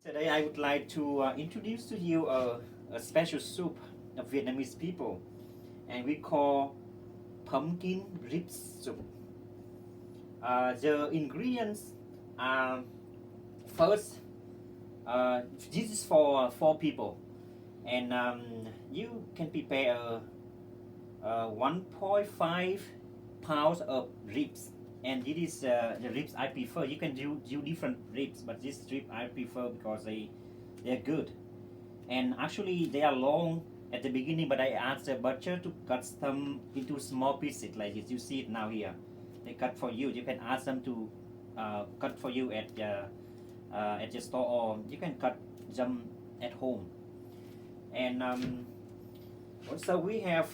Today I would like to introduce to you a special soup of Vietnamese people, and we call pumpkin ribs soup. The ingredients are first, this is for 4 people, and you can prepare 1.5 pounds of ribs, and this is the ribs I prefer. You can do different ribs, but this rib I prefer because they're good, and actually they are long at the beginning, but I asked the butcher to cut them into small pieces like this. You see it now here. They cut for you. You can ask them to cut for you at your store, or you can cut them at home. And also we have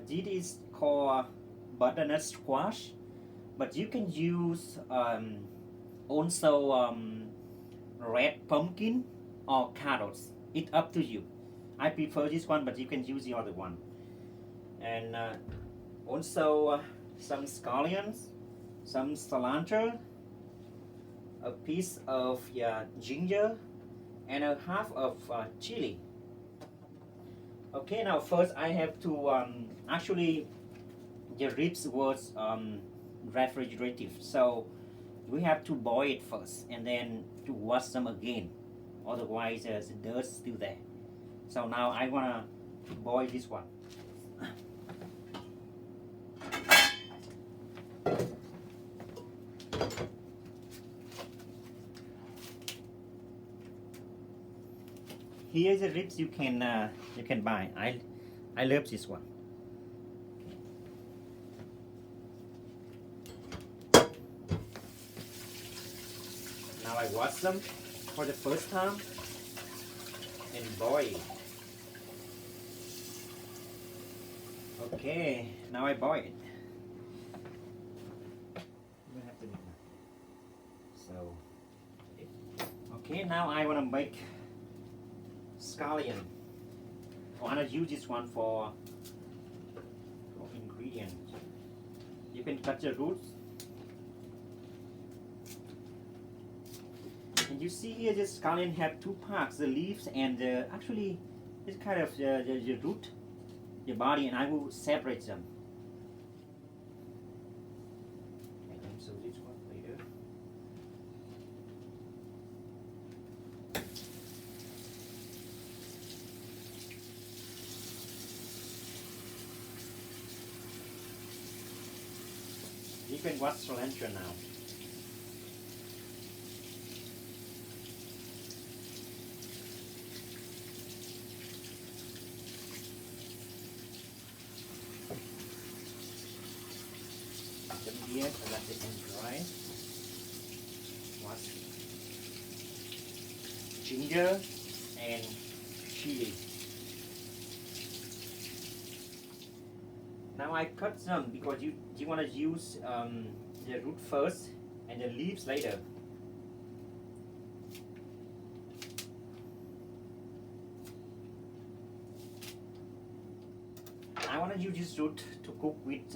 this is called butternut squash, but you can use also red pumpkin or carrots. It's up to you. I prefer this one, but you can use the other one. And also some scallions, some cilantro, a piece of ginger, and a half of chili. Okay, now first I have to actually the ribs was refrigerative, so we have to boil it first and then to wash them again, otherwise the dirt is still there. So now I wanna boil this one. Here's the ribs you can buy. I love this one. Now I wash them for the first time and boil. Okay, now I boil it. You have to do that. So, okay, now I want to make scallion. I want to use this one for ingredients. You can cut the roots. And you see here, this scallion have two parts: the leaves and actually this kind of the root, the body, and I will separate them. And then so this one later. You can watch cilantro now. Here, so let it dry. Wash ginger and chili. Now I cut them because you want to use the root first and the leaves later. I want to use this root to cook with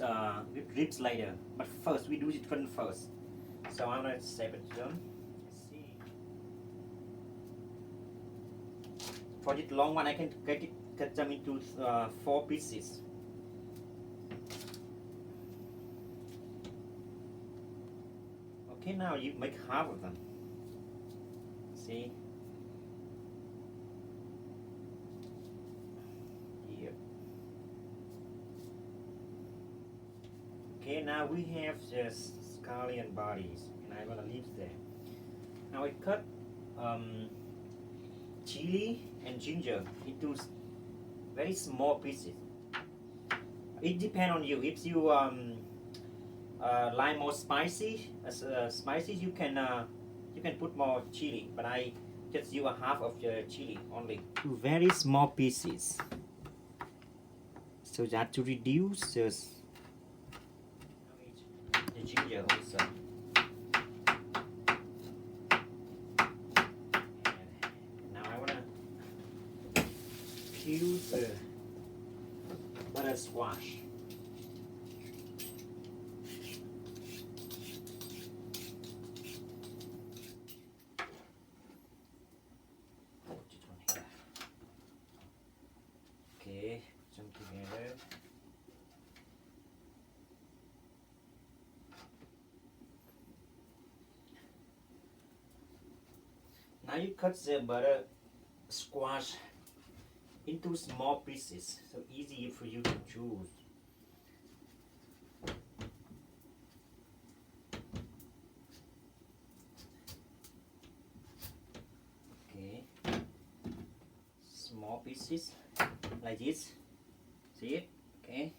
ribs later, but first we do it one first. So I'm going to separate them. Let's see. For this long one, I can cut them into 4 pieces. Okay, now you make half of them. See? Here. Okay, now we have the scallion bodies, and I'm gonna leave there. Now I cut chili and ginger into very small pieces. It depends on you. If you like more spicy, you can put more chili, but I just use a half of the chili only. Two very small pieces, so that to reduce the ginger also. And now I wanna peel the butter squash. Now you cut the butter squash into small pieces, so easy for you to choose. Okay, small pieces like this. See it? Okay.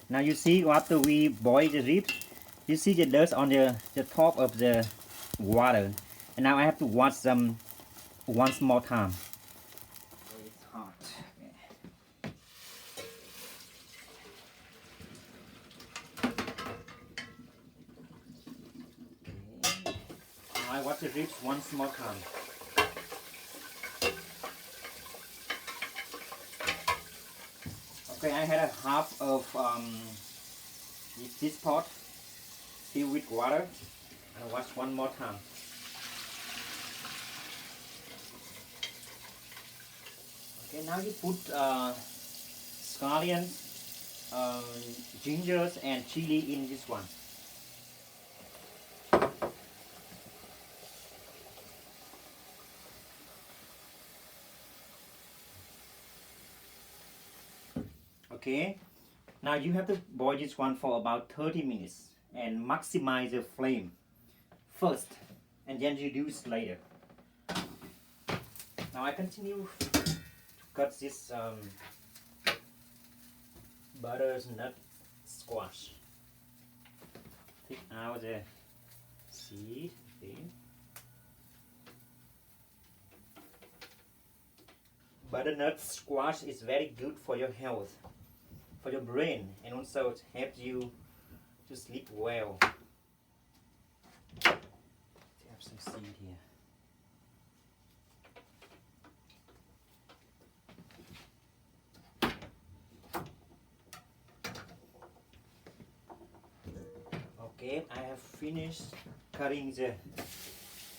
Now you see after we boil the ribs, you see the dust on the top of the water. And now I have to wash them once more time. It's hot. Okay. Now I wash the ribs once more time. Okay, I had a half of this pot filled with water. I'll wash one more time. Okay, now you put scallions, gingers, and chili in this one. Okay, now you have to boil this one for about 30 minutes and maximize the flame first and then reduce later. Now I continue to cut this butternut squash. Take out the seed. Okay. Butternut squash is very good for your health, for your brain, and also it helps you to sleep well. I have some seed here. Okay, I have finished cutting the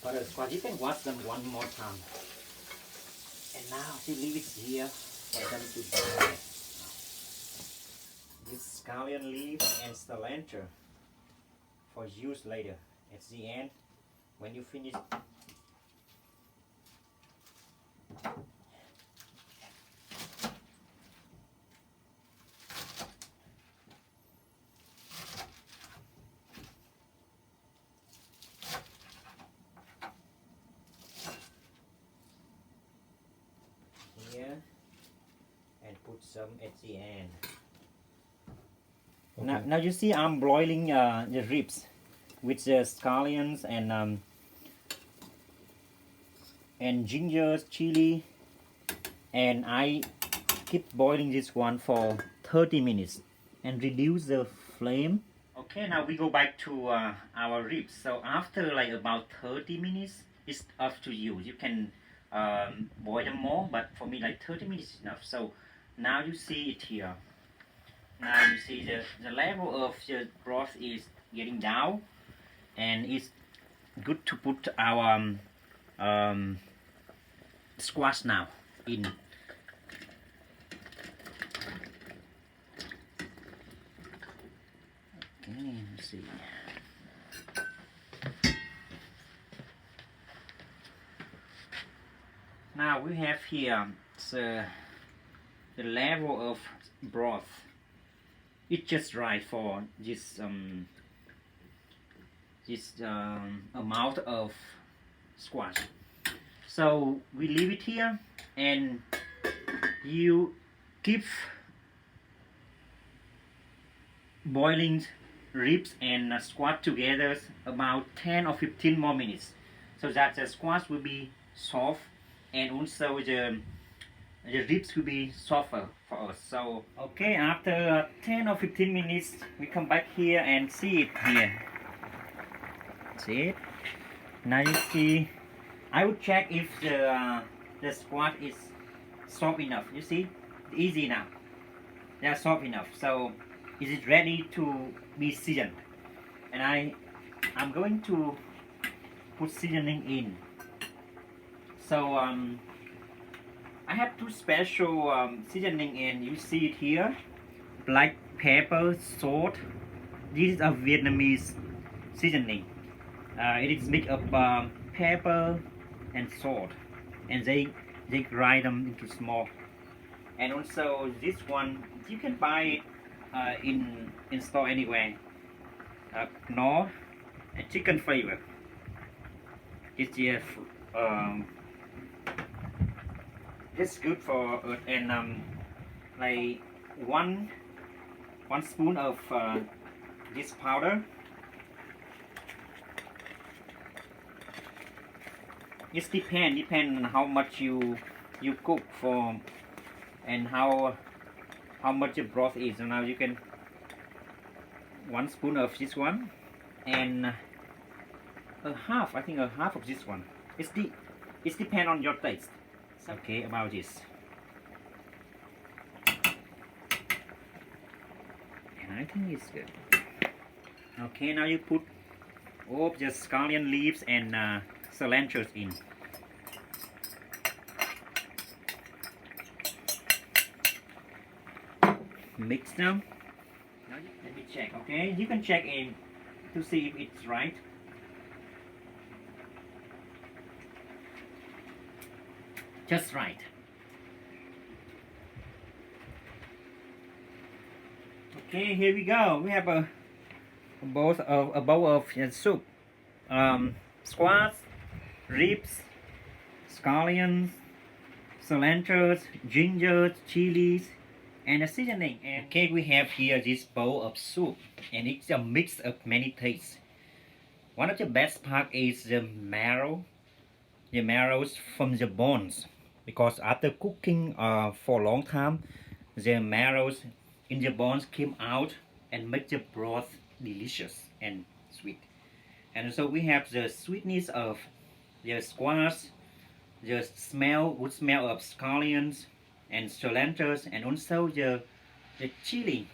butter squash. You can wash them one more time. And now you leave it here for them to dry. This scallion leaf and cilantro for use later. At the end, when you finish. Here and put some at the end. Okay. Now you see I'm broiling the ribs with the scallions and ginger, chili, and I keep boiling this one for 30 minutes and reduce the flame. Okay, now we go back to our ribs. So after like about 30 minutes, it's up to you. You can boil them more, but for me like 30 minutes is enough. So now you see it here. Now you see the level of the broth is getting down, and it's good to put our squash now in. Okay, let's see. Now we have here the level of broth. It's just right for this amount of squash. So we leave it here, and you keep boiling ribs and squash together about 10 or 15 more minutes, so that the squash will be soft and also the ribs will be softer for us. So okay, after 10 or 15 minutes we come back here and see it here. See it? Now you see, I would check if the squash is soft enough. You see, easy enough. They are soft enough. So is it ready to be seasoned? And I'm going to put seasoning in. So I have two special seasoning in. You see it here, black pepper, salt. This is a Vietnamese seasoning. It is mixed of pepper and salt, and they grind them into small. And also this one you can buy it in store anywhere. Knorr and chicken flavor. It's it's good for us. And like one spoon of this powder. It depend on how much you cook for and how much the broth is. So now you can 1 spoon of this one and a half, I think a half of this one. It's depend on your taste. Okay, about this. And I think it's good. Okay, now you put all the scallion leaves and cilantro in. Mix them. Now let me check. Okay, you can check in to see if it's right. Just right. Okay, here we go. We have a bowl of soup. Squash, ribs, scallions, cilantro, ginger, chilies, and a seasoning. And okay, we have here this bowl of soup, and it's a mix of many tastes. One of the best part is the marrows from the bones, because after cooking for a long time, the marrows in the bones came out and make the broth delicious and sweet. And so we have the sweetness of the squash, the good smell of scallions and cilantro, and also the chili,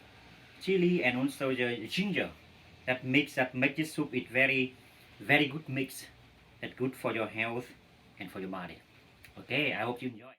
and also the ginger. That make this soup it very good mix. That good for your health and for your body. Okay, I hope you enjoy.